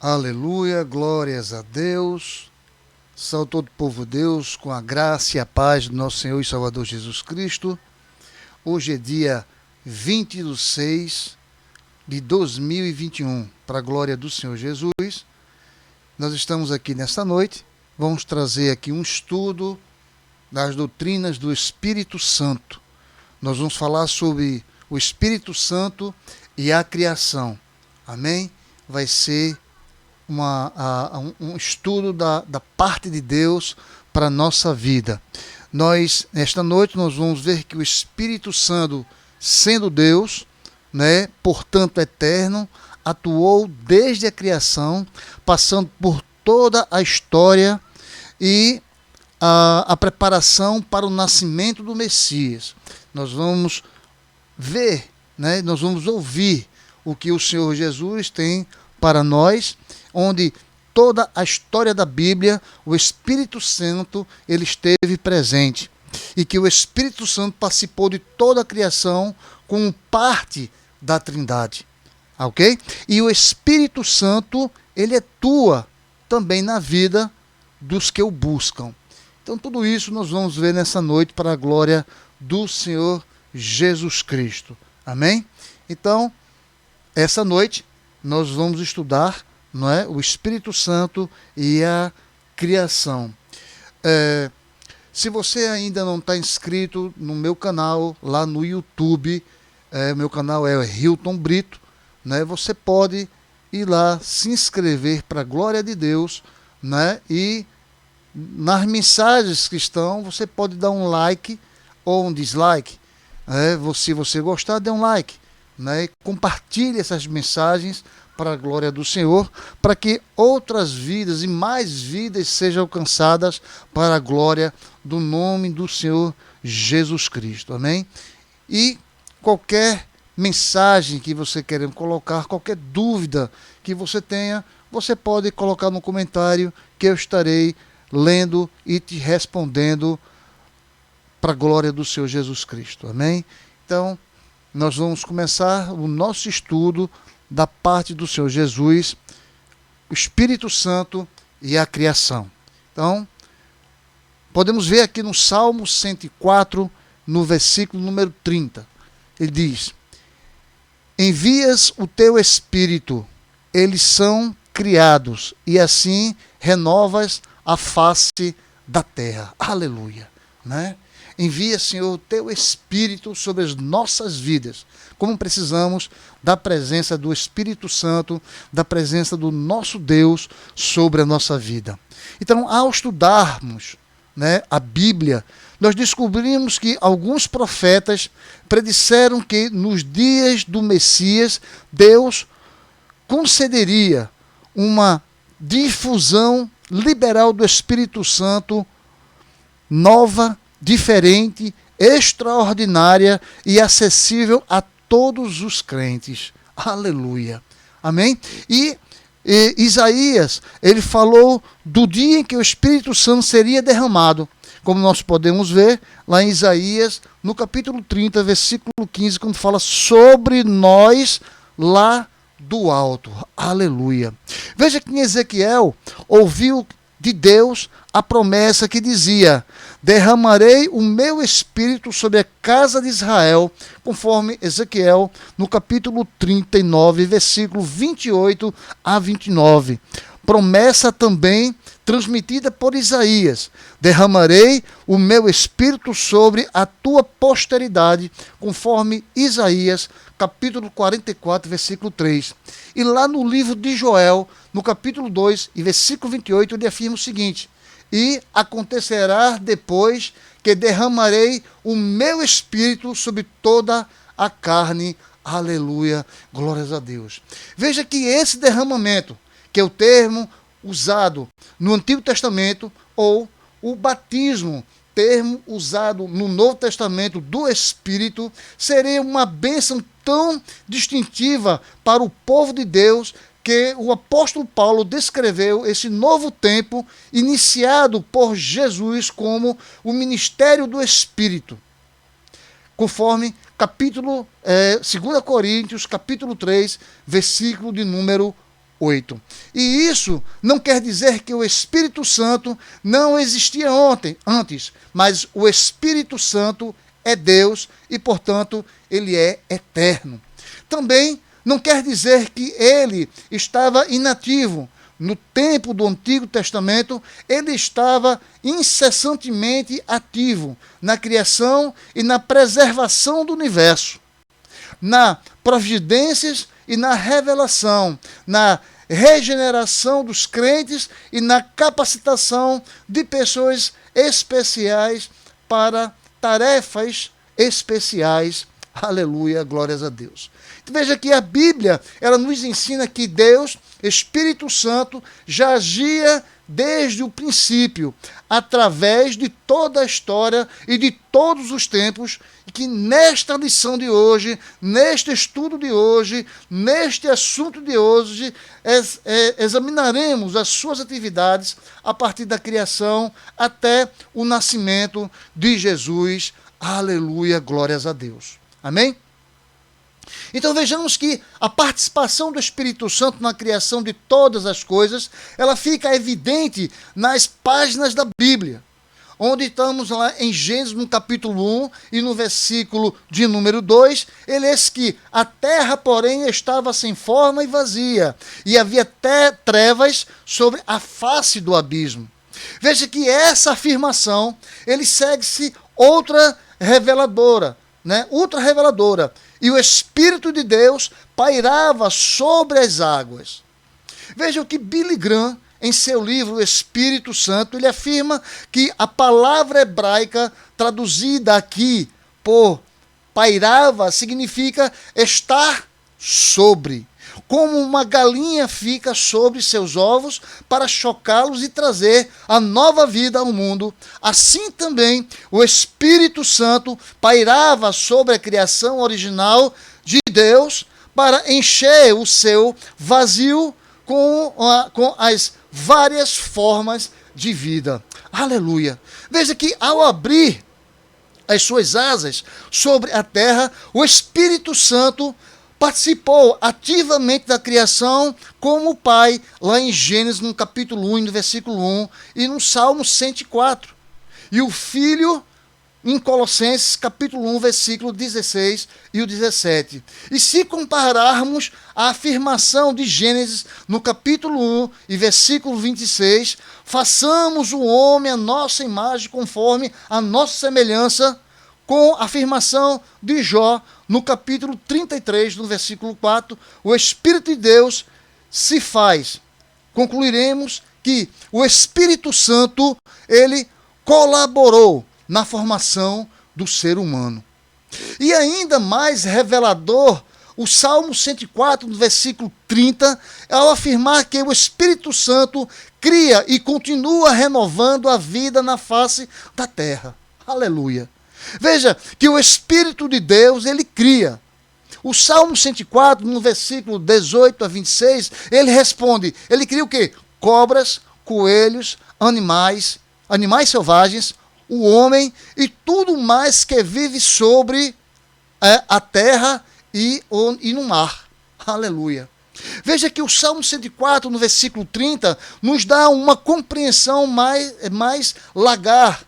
Aleluia, glórias a Deus. Salve todo o povo de Deus, com a graça e a paz do nosso Senhor e Salvador Jesus Cristo. Hoje é dia 20/6/2021, para a glória do Senhor Jesus. Nós estamos aqui nesta noite, vamos trazer aqui um estudo das doutrinas do Espírito Santo. Nós vamos falar sobre o Espírito Santo e a criação. Amém? Vai ser um estudo da parte de Deus para a nossa vida. Nesta noite, nós vamos ver que o Espírito Santo, sendo Deus, portanto eterno, atuou desde a criação, passando por toda a história e a preparação para o nascimento do Messias. Nós vamos ver, nós vamos ouvir o que o Senhor Jesus tem para nós, onde toda a história da Bíblia, o Espírito Santo, ele esteve presente. E que o Espírito Santo participou de toda a criação como parte da Trindade. Ok? E o Espírito Santo, ele atua também na vida dos que o buscam. Então tudo isso nós vamos ver nessa noite para a glória do Senhor Jesus Cristo. Amém? Então, essa noite nós vamos estudar o Espírito Santo e a criação. Se você ainda não está inscrito no meu canal, lá no YouTube, meu canal é Hilton Brito, você pode ir lá, se inscrever para a glória de Deus, e nas mensagens que estão, você pode dar um like ou um dislike. Se você gostar, dê um like. Compartilhe essas mensagens para a glória do Senhor, para que outras vidas e mais vidas sejam alcançadas para a glória do nome do Senhor Jesus Cristo. Amém? E qualquer mensagem que você queira colocar, qualquer dúvida que você tenha, você pode colocar no comentário que eu estarei lendo e te respondendo para a glória do Senhor Jesus Cristo. Amém? Então, nós vamos começar o nosso estudo da parte do Senhor Jesus, o Espírito Santo e a criação. Então, podemos ver aqui no Salmo 104, no versículo número 30. Ele diz: envias o teu Espírito, eles são criados, e assim renovas a face da terra. Aleluia. Envia, Senhor, o teu Espírito sobre as nossas vidas. Como precisamos da presença do Espírito Santo, da presença do nosso Deus sobre a nossa vida. Então, ao estudarmos a Bíblia, nós descobrimos que alguns profetas predisseram que nos dias do Messias, Deus concederia uma difusão liberal do Espírito Santo nova, diferente, extraordinária e acessível a todos os crentes. Aleluia. Amém? E Isaías, ele falou do dia em que o Espírito Santo seria derramado. Como nós podemos ver lá em Isaías, no capítulo 30, versículo 15, quando fala sobre nós lá do alto. Aleluia. Veja que em Ezequiel ouviu de Deus a promessa que dizia: derramarei o meu Espírito sobre a casa de Israel, conforme Ezequiel, no capítulo 39, versículo 28 a 29. Promessa também transmitida por Isaías: derramarei o meu Espírito sobre a tua posteridade, conforme Isaías, capítulo 44, versículo 3. E lá no livro de Joel, no capítulo 2, e versículo 28, ele afirma o seguinte: e acontecerá depois que derramarei o meu Espírito sobre toda a carne. Aleluia, glórias a Deus. Veja que esse derramamento, que é o termo usado no Antigo Testamento, ou o batismo, termo usado no Novo Testamento do Espírito, seria uma bênção tão distintiva para o povo de Deus, que o apóstolo Paulo descreveu esse novo tempo iniciado por Jesus como o ministério do Espírito, conforme capítulo 2 Coríntios, capítulo 3, versículo de número 8. E isso não quer dizer que o Espírito Santo não existia antes, mas o Espírito Santo é Deus e, portanto, ele é eterno. Também não quer dizer que ele estava inativo. No tempo do Antigo Testamento, ele estava incessantemente ativo na criação e na preservação do universo, na providências e na revelação, na regeneração dos crentes e na capacitação de pessoas especiais para tarefas especiais. Aleluia, glórias a Deus. Veja que a Bíblia, ela nos ensina que Deus, Espírito Santo, já agia desde o princípio, através de toda a história e de todos os tempos, e que nesta lição de hoje, neste estudo de hoje, neste assunto de hoje, examinaremos as suas atividades a partir da criação até o nascimento de Jesus. Aleluia, glórias a Deus. Amém? Então vejamos que a participação do Espírito Santo na criação de todas as coisas, ela fica evidente nas páginas da Bíblia, onde estamos lá em Gênesis, no capítulo 1 e no versículo de número 2, ele diz que a terra, porém, estava sem forma e vazia, e havia até trevas sobre a face do abismo. Veja que essa afirmação, ele segue-se outra reveladora, ultra reveladora. E o Espírito de Deus pairava sobre as águas. Vejam que Billy Graham, em seu livro Espírito Santo, ele afirma que a palavra hebraica traduzida aqui por pairava significa estar sobre. Como uma galinha fica sobre seus ovos para chocá-los e trazer a nova vida ao mundo, assim também o Espírito Santo pairava sobre a criação original de Deus para encher o seu vazio com as várias formas de vida. Aleluia! Veja que ao abrir as suas asas sobre a terra, o Espírito Santo participou ativamente da criação como o Pai, lá em Gênesis, no capítulo 1, no versículo 1, e no Salmo 104. E o Filho, em Colossenses, capítulo 1, versículo 16 e o 17. E se compararmos a afirmação de Gênesis, no capítulo 1 e versículo 26, façamos o homem à nossa imagem, conforme a nossa semelhança, com a afirmação de Jó, no capítulo 33, no versículo 4, o Espírito de Deus se faz. Concluiremos que o Espírito Santo, ele colaborou na formação do ser humano. E ainda mais revelador, o Salmo 104, no versículo 30, ao afirmar que o Espírito Santo cria e continua renovando a vida na face da terra. Aleluia! Veja que o Espírito de Deus, ele cria. O Salmo 104, no versículo 18 a 26, ele responde, ele cria o quê? Cobras, coelhos, animais selvagens, o homem e tudo mais que vive sobre a terra e no mar. Aleluia. Veja que o Salmo 104, no versículo 30, nos dá uma compreensão mais lagar,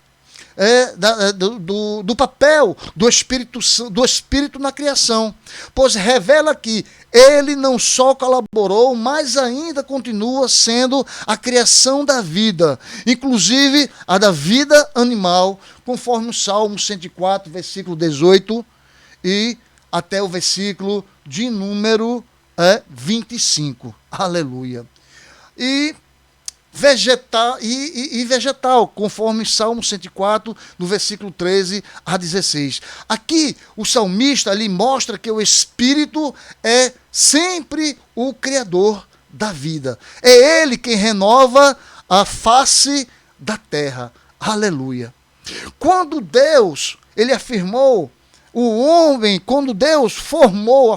do papel do Espírito na criação, pois revela que ele não só colaborou, mas ainda continua sendo a criação da vida, inclusive a da vida animal, conforme o Salmo 104, versículo 18 e até o versículo de número 25. Aleluia. E vegetal, conforme Salmo 104, no versículo 13 a 16. Aqui, o salmista ali mostra que o Espírito é sempre o Criador da vida. É Ele quem renova a face da terra. Aleluia. Quando Deus, ele afirmou, o homem, quando Deus formou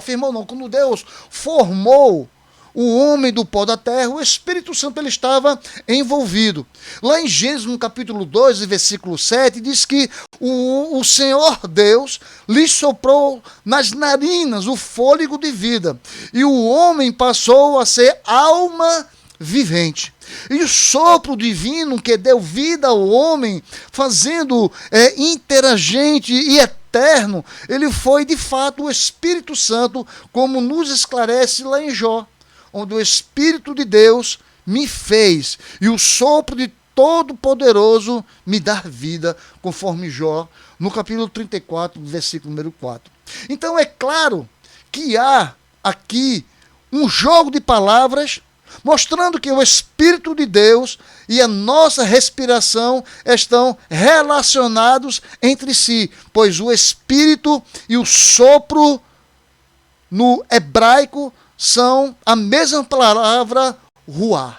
o homem do pó da terra, o Espírito Santo ele estava envolvido. Lá em Gênesis, no capítulo 2, versículo 7, diz que o Senhor Deus lhe soprou nas narinas o fôlego de vida, e o homem passou a ser alma vivente. E o sopro divino que deu vida ao homem, fazendo interagente e eterno, ele foi de fato o Espírito Santo, como nos esclarece lá em Jó, onde o Espírito de Deus me fez, e o sopro de Todo-Poderoso me dá vida, conforme Jó, no capítulo 34, versículo número 4. Então é claro que há aqui um jogo de palavras, mostrando que o Espírito de Deus e a nossa respiração estão relacionados entre si, pois o Espírito e o sopro no hebraico são a mesma palavra ruá.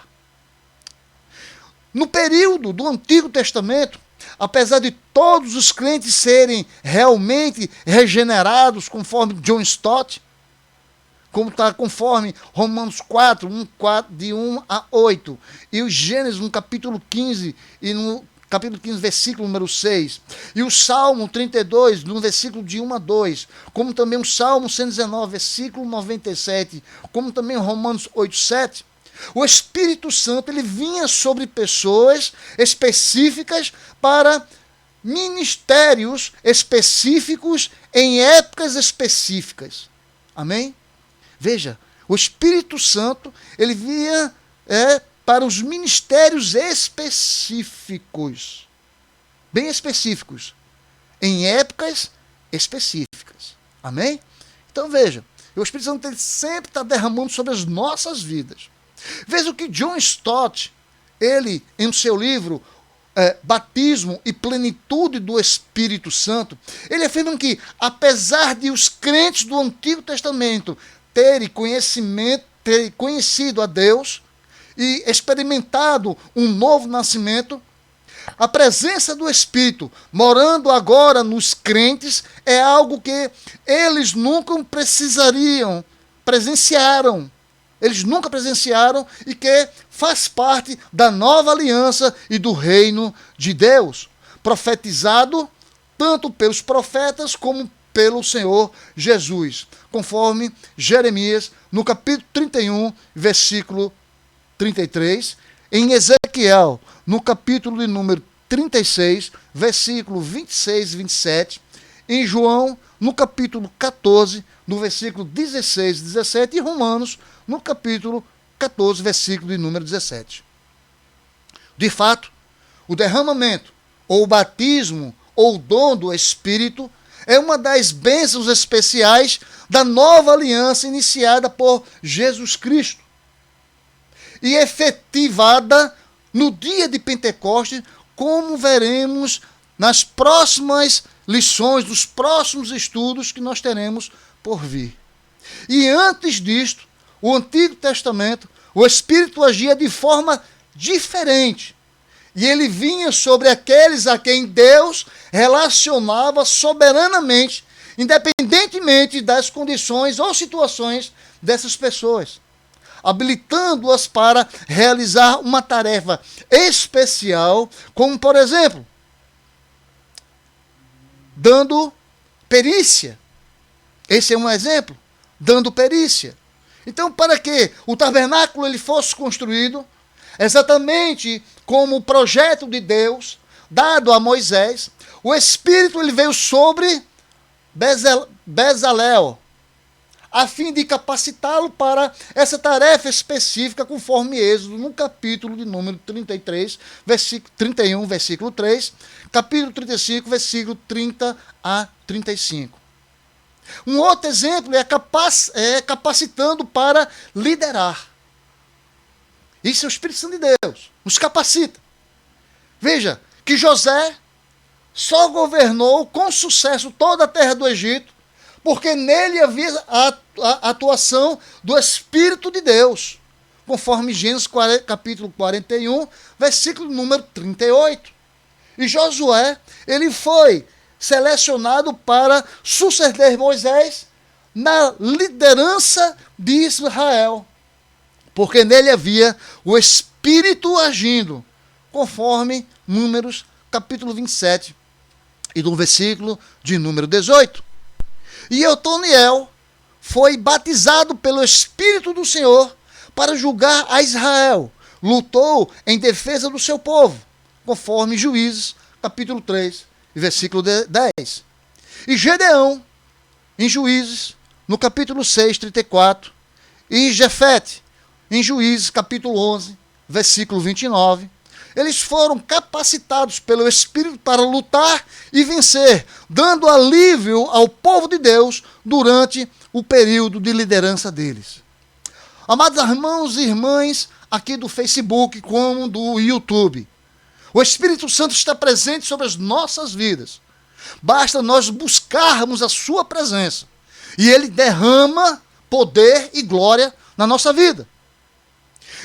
No período do Antigo Testamento, apesar de todos os crentes serem realmente regenerados, conforme John Stott, como está conforme Romanos 4, de 1 a 8, e o Gênesis no capítulo 15, e no capítulo 15, versículo número 6, e o Salmo 32, no versículo de 1 a 2, como também o Salmo 119, versículo 97, como também Romanos 8, 7, o Espírito Santo ele vinha sobre pessoas específicas para ministérios específicos em épocas específicas. Amém? Veja, o Espírito Santo, ele vinha para os ministérios específicos, bem específicos, em épocas específicas. Amém? Então veja, o Espírito Santo ele sempre está derramando sobre as nossas vidas. Veja o que John Stott, ele, em seu livro Batismo e Plenitude do Espírito Santo, ele afirma que, apesar de os crentes do Antigo Testamento terem conhecido a Deus e experimentado um novo nascimento, a presença do Espírito morando agora nos crentes é algo que eles nunca presenciaram e que faz parte da nova aliança e do reino de Deus, profetizado tanto pelos profetas como pelo Senhor Jesus, conforme Jeremias, no capítulo 31, versículo 33, em Ezequiel, no capítulo de número 36, versículo 26 e 27, em João, no capítulo 14, no versículo 16 e 17, e Romanos, no capítulo 14, versículo de número 17. De fato, o derramamento, ou o batismo, ou o dom do Espírito, é uma das bênçãos especiais da nova aliança iniciada por Jesus Cristo e efetivada no dia de Pentecostes, como veremos nas próximas lições, dos próximos estudos que nós teremos por vir. E antes disto, o Antigo Testamento, o Espírito agia de forma diferente. E ele vinha sobre aqueles a quem Deus relacionava soberanamente, independentemente das condições ou situações dessas pessoas, habilitando-as para realizar uma tarefa especial, como, por exemplo, dando perícia. Esse é um exemplo, dando perícia. Então, para que o tabernáculo ele fosse construído, exatamente como o projeto de Deus dado a Moisés, o Espírito ele veio sobre Bezalel, a fim de capacitá-lo para essa tarefa específica, conforme Êxodo, no capítulo de número 33, versículo 31, versículo 3, capítulo 35, versículo 30 a 35. Um outro exemplo é capacitando para liderar. Isso é o Espírito Santo de Deus, nos capacita. Veja, que José só governou com sucesso toda a terra do Egito, porque nele havia a atuação do Espírito de Deus, conforme Gênesis capítulo 41, versículo número 38. E Josué, ele foi selecionado para suceder Moisés na liderança de Israel. porque nele havia o Espírito agindo, conforme Números capítulo 27 e do versículo de número 18. E Otoniel foi batizado pelo Espírito do Senhor para julgar a Israel. Lutou em defesa do seu povo, conforme Juízes, capítulo 3, versículo 10. E Gedeão, em Juízes, no capítulo 6, 34. E Jefete, em Juízes, capítulo 11, versículo 29. Eles foram capacitados pelo Espírito para lutar e vencer, dando alívio ao povo de Deus durante o período de liderança deles. Amados irmãos e irmãs, aqui do Facebook como do YouTube, o Espírito Santo está presente sobre as nossas vidas. Basta nós buscarmos a sua presença e ele derrama poder e glória na nossa vida.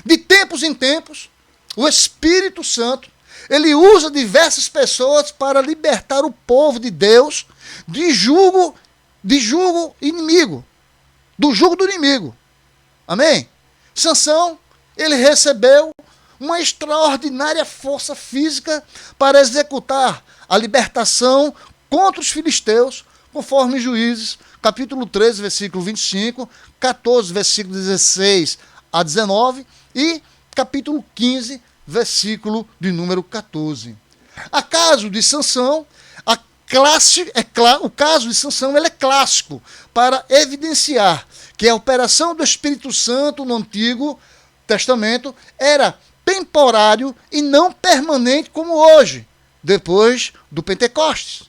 De tempos em tempos, o Espírito Santo, ele usa diversas pessoas para libertar o povo de Deus de jugo inimigo, do jugo do inimigo. Amém? Sansão, ele recebeu uma extraordinária força física para executar a libertação contra os filisteus, conforme Juízes, capítulo 13, versículo 25, 14, versículo 16 a 19 e capítulo 15, versículo de número 14. O caso de Sansão, o caso de Sansão ele é clássico para evidenciar que a operação do Espírito Santo no Antigo Testamento era temporário e não permanente como hoje, depois do Pentecostes.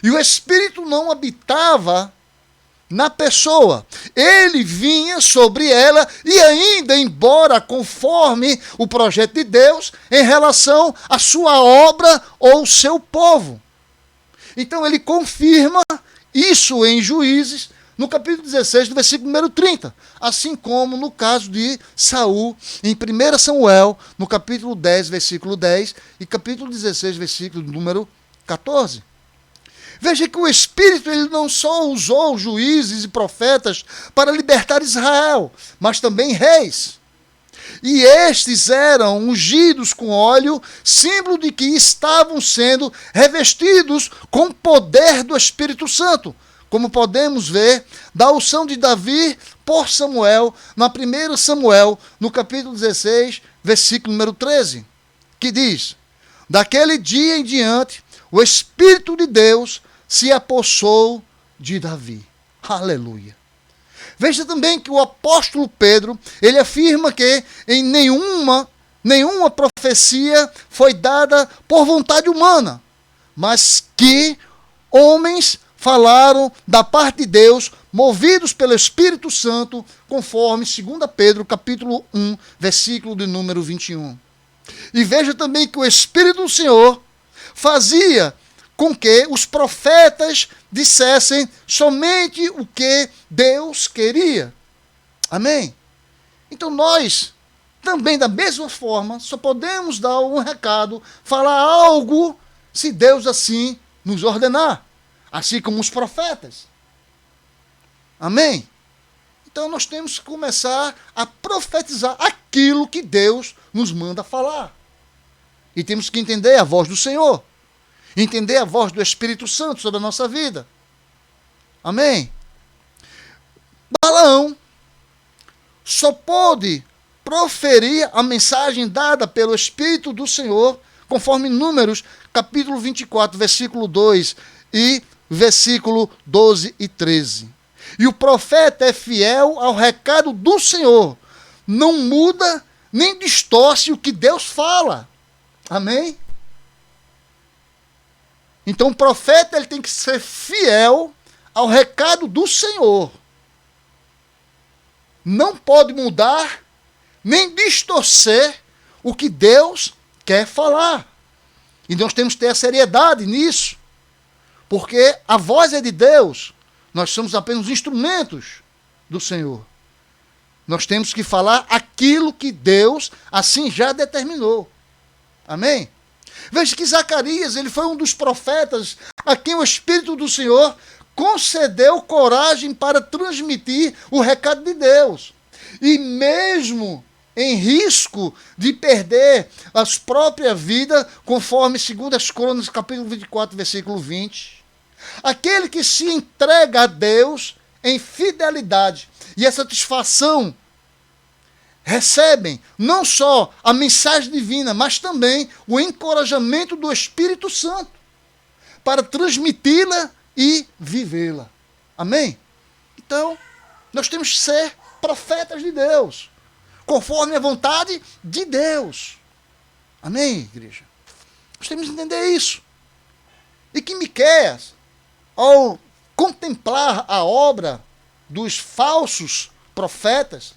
E o Espírito não habitava na pessoa, ele vinha sobre ela e ainda, embora conforme o projeto de Deus, em relação à sua obra ou seu povo. Então ele confirma isso em Juízes, no capítulo 16, do versículo número 30, assim como no caso de Saul, em 1 Samuel, no capítulo 10, versículo 10, e capítulo 16, versículo número 14. Veja que o Espírito ele não só usou juízes e profetas para libertar Israel, mas também reis. E estes eram ungidos com óleo, símbolo de que estavam sendo revestidos com o poder do Espírito Santo, como podemos ver da unção de Davi por Samuel, na 1 Samuel, no capítulo 16, versículo número 13, que diz: daquele dia em diante, o Espírito de Deus se apossou de Davi. Aleluia. Veja também que o apóstolo Pedro, ele afirma que em nenhuma profecia foi dada por vontade humana, mas que homens falaram da parte de Deus, movidos pelo Espírito Santo, conforme 2 Pedro, capítulo 1, versículo de número 21. E veja também que o Espírito do Senhor fazia com que os profetas dissessem somente o que Deus queria. Amém? Então nós, também da mesma forma, só podemos dar um recado, falar algo, se Deus assim nos ordenar. Assim como os profetas. Amém? Então nós temos que começar a profetizar aquilo que Deus nos manda falar. E temos que entender a voz do Senhor. Entender a voz do Espírito Santo sobre a nossa vida. Amém? Balaão só pôde proferir a mensagem dada pelo Espírito do Senhor, conforme Números, capítulo 24, versículo 2 e versículo 12 e 13. E o profeta é fiel ao recado do Senhor. Não muda nem distorce o que Deus fala. Amém? Então o profeta ele tem que ser fiel ao recado do Senhor. Não pode mudar nem distorcer o que Deus quer falar. E nós temos que ter a seriedade nisso. Porque a voz é de Deus. Nós somos apenas instrumentos do Senhor. Nós temos que falar aquilo que Deus assim já determinou. Amém? Veja que Zacarias, ele foi um dos profetas a quem o Espírito do Senhor concedeu coragem para transmitir o recado de Deus. E mesmo em risco de perder a própria vida, conforme 2 Crônicas, capítulo 24, versículo 20. Aquele que se entrega a Deus em fidelidade e a satisfação recebem não só a mensagem divina, mas também o encorajamento do Espírito Santo para transmiti-la e vivê-la. Amém? Então, nós temos que ser profetas de Deus, conforme a vontade de Deus. Amém, igreja? Nós temos que entender isso. E que Miqueias, ao contemplar a obra dos falsos profetas,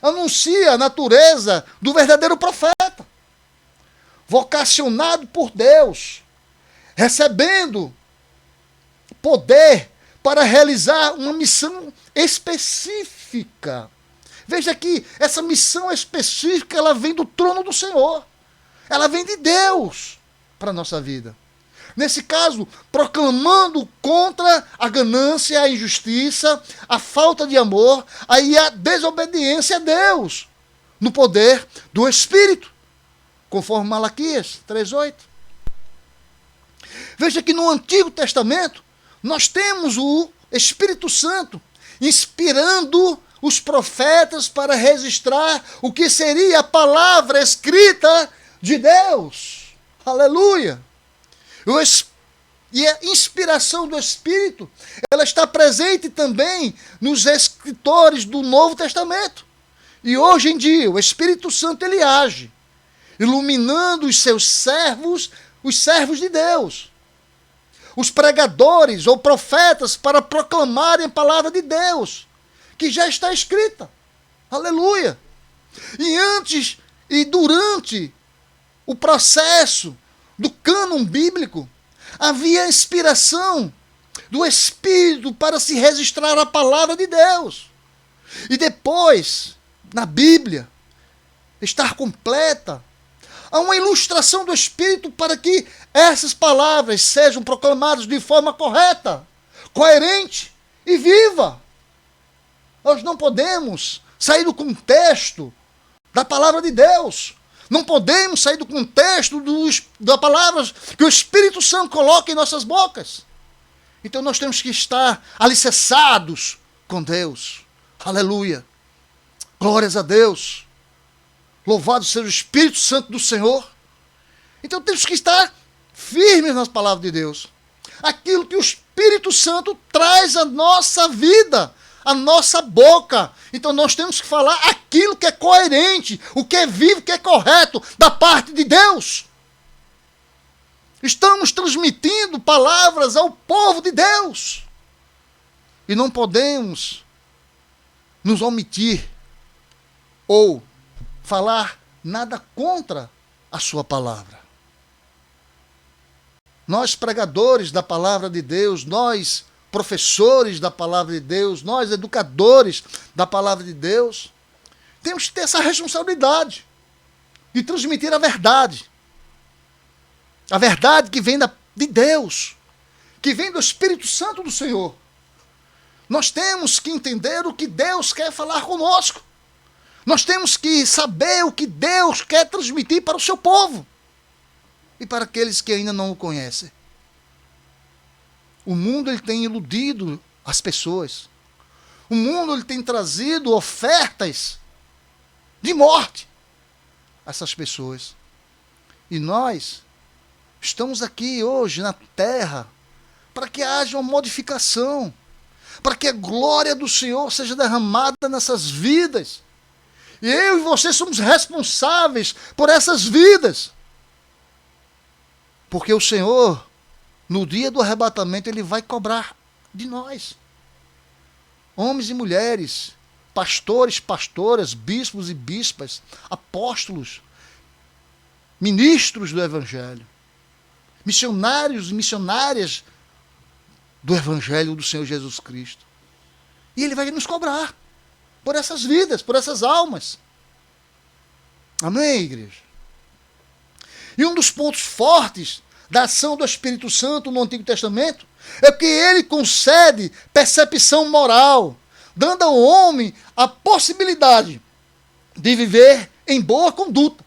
anuncia a natureza do verdadeiro profeta, vocacionado por Deus, recebendo poder para realizar uma missão específica. Veja que essa missão específica, ela vem do trono do Senhor. Ela vem de Deus para a nossa vida. Nesse caso, proclamando contra a ganância, a injustiça, a falta de amor, aí a desobediência a Deus, no poder do Espírito, conforme Malaquias 3:8. Veja que no Antigo Testamento, nós temos o Espírito Santo inspirando os profetas para registrar o que seria a palavra escrita de Deus. Aleluia! E a inspiração do Espírito, ela está presente também nos escritores do Novo Testamento. E hoje em dia, o Espírito Santo, ele age, iluminando os seus servos, os servos de Deus, os pregadores ou profetas, para proclamarem a palavra de Deus, que já está escrita. Aleluia! E antes e durante o processo do cânon bíblico, havia a inspiração do Espírito para se registrar a palavra de Deus. E depois, na Bíblia, estar completa, há uma ilustração do Espírito para que essas palavras sejam proclamadas de forma correta, coerente e viva. Nós não podemos sair do contexto da palavra de Deus. Não podemos sair do contexto das palavras que o Espírito Santo coloca em nossas bocas. Então nós temos que estar alicerçados com Deus. Aleluia. Glórias a Deus. Louvado seja o Espírito Santo do Senhor. Então temos que estar firmes nas palavras de Deus. Aquilo que o Espírito Santo traz à nossa vida, à nossa boca. Então nós temos que falar aquilo que é coerente, o que é vivo, o que é correto, da parte de Deus. Estamos transmitindo palavras ao povo de Deus. E não podemos nos omitir ou falar nada contra a sua palavra. Nós, pregadores da palavra de Deus, nós, professores da palavra de Deus, nós, educadores da palavra de Deus, temos que ter essa responsabilidade de transmitir a verdade. A verdade que vem de Deus, que vem do Espírito Santo do Senhor. Nós temos que entender o que Deus quer falar conosco. Nós temos que saber o que Deus quer transmitir para o seu povo e para aqueles que ainda não o conhecem. O mundo, ele tem iludido as pessoas. O mundo, ele tem trazido ofertas de morte a essas pessoas. E nós estamos aqui hoje na terra para que haja uma modificação, para que a glória do Senhor seja derramada nessas vidas. E eu e você somos responsáveis por essas vidas. Porque o Senhor, no dia do arrebatamento, Ele vai cobrar de nós. Homens e mulheres, pastores, pastoras, bispos e bispas, apóstolos, ministros do Evangelho, missionários e missionárias do Evangelho do Senhor Jesus Cristo. E Ele vai nos cobrar por essas vidas, por essas almas. Amém, igreja? E um dos pontos fortes da ação do Espírito Santo no Antigo Testamento é que ele concede percepção moral, dando ao homem a possibilidade de viver em boa conduta.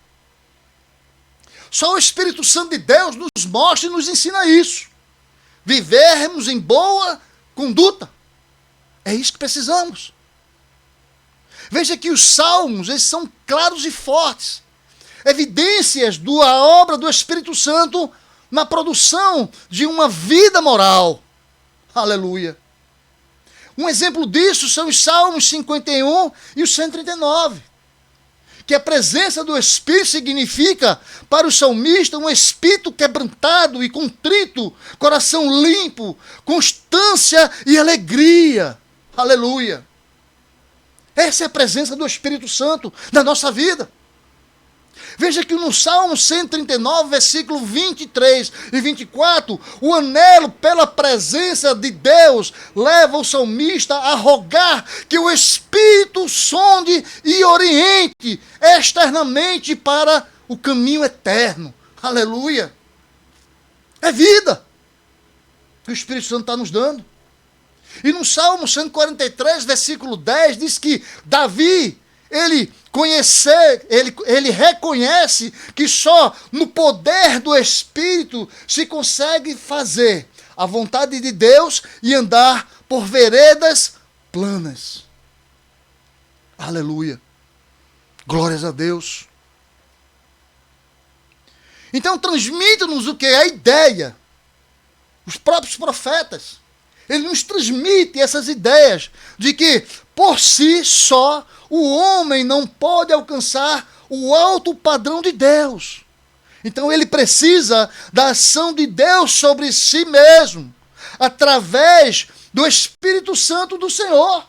Só o Espírito Santo de Deus nos mostra e nos ensina isso. Vivermos em boa conduta. É isso que precisamos. Veja que os salmos, eles são claros e fortes. Evidências da obra do Espírito Santo na produção de uma vida moral. Aleluia. Um exemplo disso são os Salmos 51 e os 139. Que a presença do Espírito significa, para o salmista, um espírito quebrantado e contrito, coração limpo, constância e alegria. Aleluia. Essa é a presença do Espírito Santo na nossa vida. Veja que no Salmo 139, versículo 23 e 24, o anelo pela presença de Deus leva o salmista a rogar que o Espírito sonde e oriente externamente para o caminho eterno. Aleluia! É vida que o Espírito Santo está nos dando. E no Salmo 143, versículo 10, diz que Davi, ele reconhece que só no poder do Espírito se consegue fazer a vontade de Deus e andar por veredas planas. Aleluia. Glórias a Deus. Então transmite-nos o que? A ideia. Os próprios profetas. Ele nos transmite essas ideias de que, por si só, o homem não pode alcançar o alto padrão de Deus. Então ele precisa da ação de Deus sobre si mesmo, através do Espírito Santo do Senhor.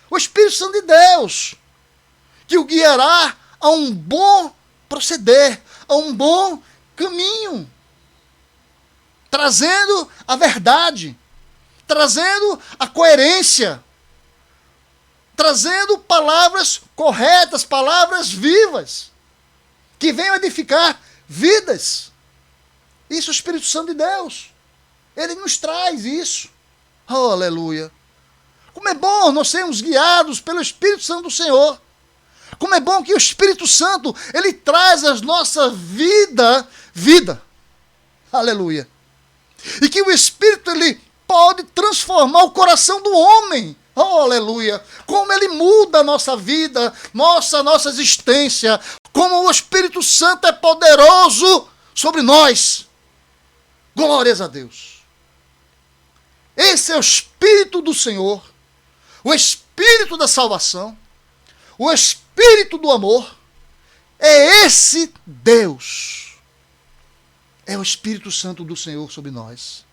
O Espírito Santo de Deus, que o guiará a um bom proceder, a um bom caminho, trazendo a verdade, trazendo a coerência, trazendo palavras corretas, palavras vivas, que venham edificar vidas. Isso é o Espírito Santo de Deus. Ele nos traz isso. Oh, aleluia. Como é bom nós sermos guiados pelo Espírito Santo do Senhor. Como é bom que o Espírito Santo, ele traz a nossa vida. Aleluia. E que o Espírito, ele pode transformar o coração do homem. Oh, aleluia. Como ele muda a nossa vida, nossa existência. Como o Espírito Santo é poderoso sobre nós. Glórias a Deus. Esse é o Espírito do Senhor. O Espírito da salvação. O Espírito do amor. É esse Deus. É o Espírito Santo do Senhor sobre nós.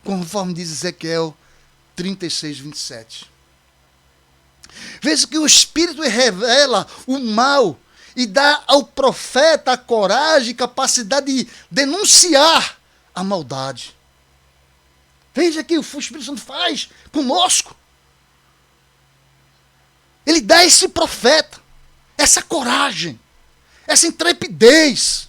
Conforme diz Ezequiel 36, 27. Veja que o Espírito revela o mal e dá ao profeta a coragem e capacidade de denunciar a maldade. Veja que o Espírito Santo faz conosco. Ele dá a esse profeta essa coragem, essa intrepidez,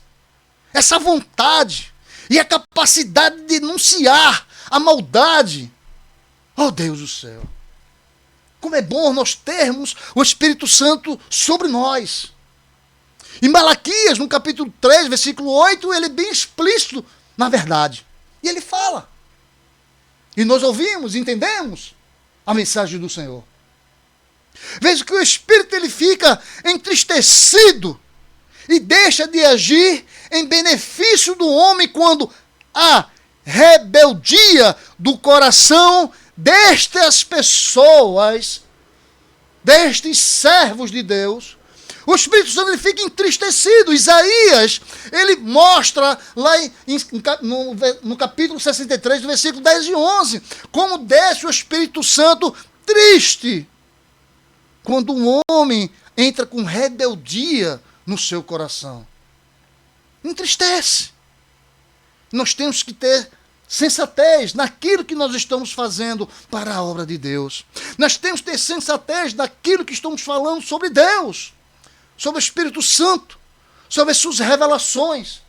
essa vontade e a capacidade de denunciar a maldade. Oh, Deus do céu! Como é bom nós termos o Espírito Santo sobre nós. Em Malaquias, no capítulo 3, versículo 8, ele é bem explícito na verdade. E ele fala. E nós ouvimos, entendemos a mensagem do Senhor. Veja que o Espírito ele fica entristecido e deixa de agir em benefício do homem quando há rebeldia do coração destas pessoas, destes servos de Deus. O Espírito Santo ele fica entristecido. Isaías, ele mostra lá no capítulo 63, versículo 10 e 11, como desce o Espírito Santo triste quando um homem entra com rebeldia no seu coração. Entristece. Nós temos que ter sensatez naquilo que nós estamos fazendo para a obra de Deus. Nós temos que ter sensatez naquilo que estamos falando sobre Deus, sobre o Espírito Santo, sobre as suas revelações,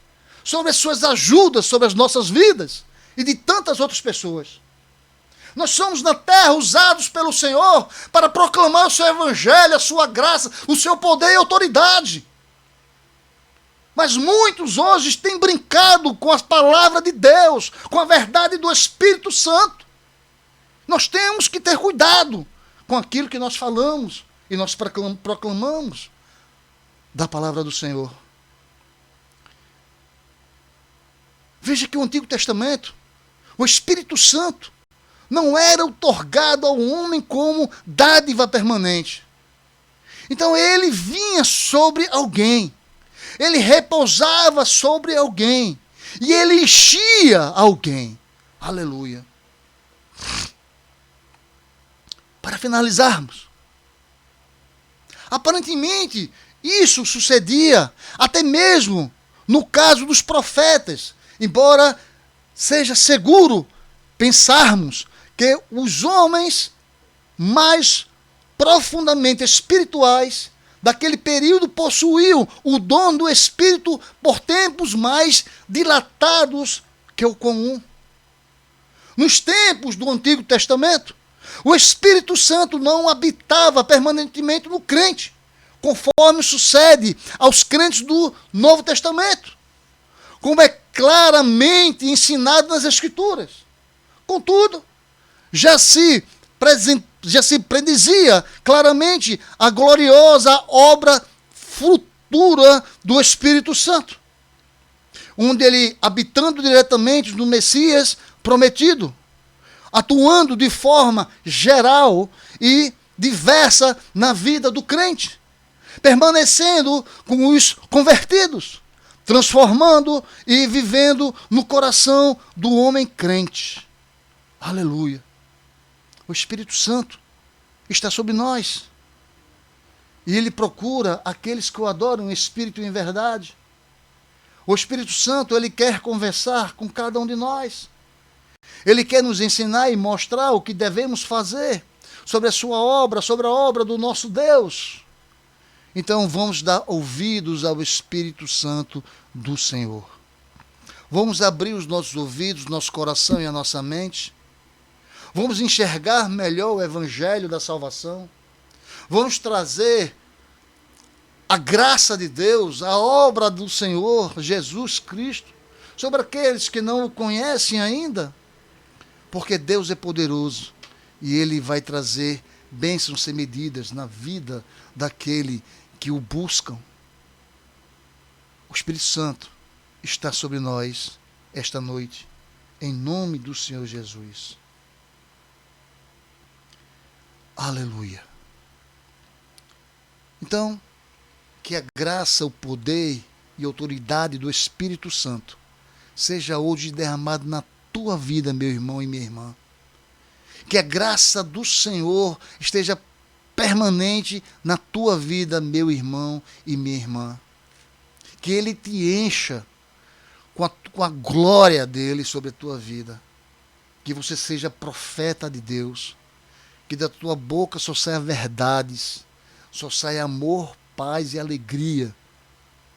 sobre as suas ajudas, sobre as nossas vidas e de tantas outras pessoas. Nós somos na terra usados pelo Senhor para proclamar o seu evangelho, a sua graça, o seu poder e autoridade. Mas muitos hoje têm brincado com as palavras de Deus, com a verdade do Espírito Santo. Nós temos que ter cuidado com aquilo que nós falamos e nós proclamamos da palavra do Senhor. Veja que o Antigo Testamento, o Espírito Santo, não era outorgado ao homem como dádiva permanente. Então ele vinha sobre alguém. Ele repousava sobre alguém. E ele enchia alguém. Aleluia. Para finalizarmos. Aparentemente, isso sucedia até mesmo no caso dos profetas. Embora seja seguro pensarmos que os homens mais profundamente espirituais daquele período possuíam o dom do Espírito por tempos mais dilatados que o comum. Nos tempos do Antigo Testamento, o Espírito Santo não habitava permanentemente no crente, conforme sucede aos crentes do Novo Testamento, como é claramente ensinado nas Escrituras. Contudo, já se predizia claramente a gloriosa obra futura do Espírito Santo, onde ele, habitando diretamente no Messias prometido, atuando de forma geral e diversa na vida do crente, permanecendo com os convertidos, transformando e vivendo no coração do homem crente. Aleluia. O Espírito Santo está sobre nós. E ele procura aqueles que o adoram em espírito e em verdade. O Espírito Santo, ele quer conversar com cada um de nós. Ele quer nos ensinar e mostrar o que devemos fazer sobre a sua obra, sobre a obra do nosso Deus. Então vamos dar ouvidos ao Espírito Santo do Senhor. Vamos abrir os nossos ouvidos, nosso coração e a nossa mente. Vamos enxergar melhor o Evangelho da salvação. Vamos trazer a graça de Deus, a obra do Senhor Jesus Cristo, sobre aqueles que não o conhecem ainda, porque Deus é poderoso e Ele vai trazer bênçãos sem medidas na vida daquele que o buscam. O Espírito Santo está sobre nós esta noite, em nome do Senhor Jesus. Aleluia. Então, que a graça, o poder e a autoridade do Espírito Santo seja hoje derramado na tua vida, meu irmão e minha irmã. Que a graça do Senhor esteja permanente na tua vida, meu irmão e minha irmã. Que Ele te encha com a glória dEle sobre a tua vida. Que você seja profeta de Deus. Que da tua boca só saia verdades, só saia amor, paz e alegria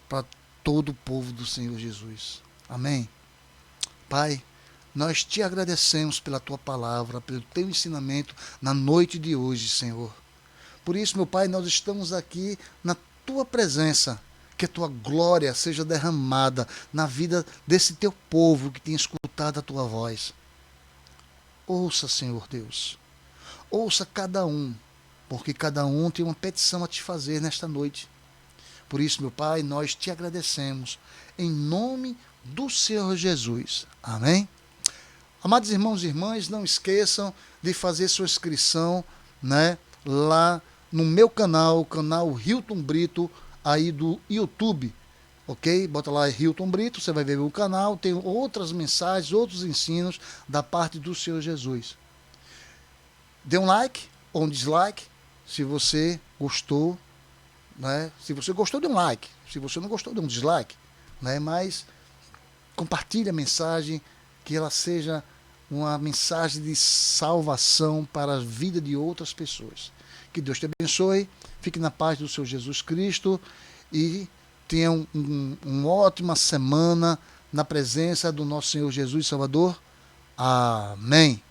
para todo o povo do Senhor Jesus. Amém? Pai, nós te agradecemos pela tua palavra, pelo teu ensinamento na noite de hoje, Senhor. Por isso, meu Pai, nós estamos aqui na tua presença, que a tua glória seja derramada na vida desse teu povo que tem escutado a tua voz. Ouça, Senhor Deus. Ouça cada um, porque cada um tem uma petição a te fazer nesta noite. Por isso, meu Pai, nós te agradecemos em nome do Senhor Jesus. Amém? Amados irmãos e irmãs, não esqueçam de fazer sua inscrição, lá no meu canal, o canal Hilton Brito, aí do YouTube. Ok? Bota lá Hilton Brito, você vai ver o canal, tem outras mensagens, outros ensinos da parte do Senhor Jesus. Dê um like ou um dislike, se você gostou, Se você gostou, dê um like. Se você não gostou, dê um dislike, Mas compartilhe a mensagem, que ela seja uma mensagem de salvação para a vida de outras pessoas. Que Deus te abençoe, fique na paz do Senhor Jesus Cristo e tenha uma ótima semana na presença do nosso Senhor Jesus Salvador. Amém.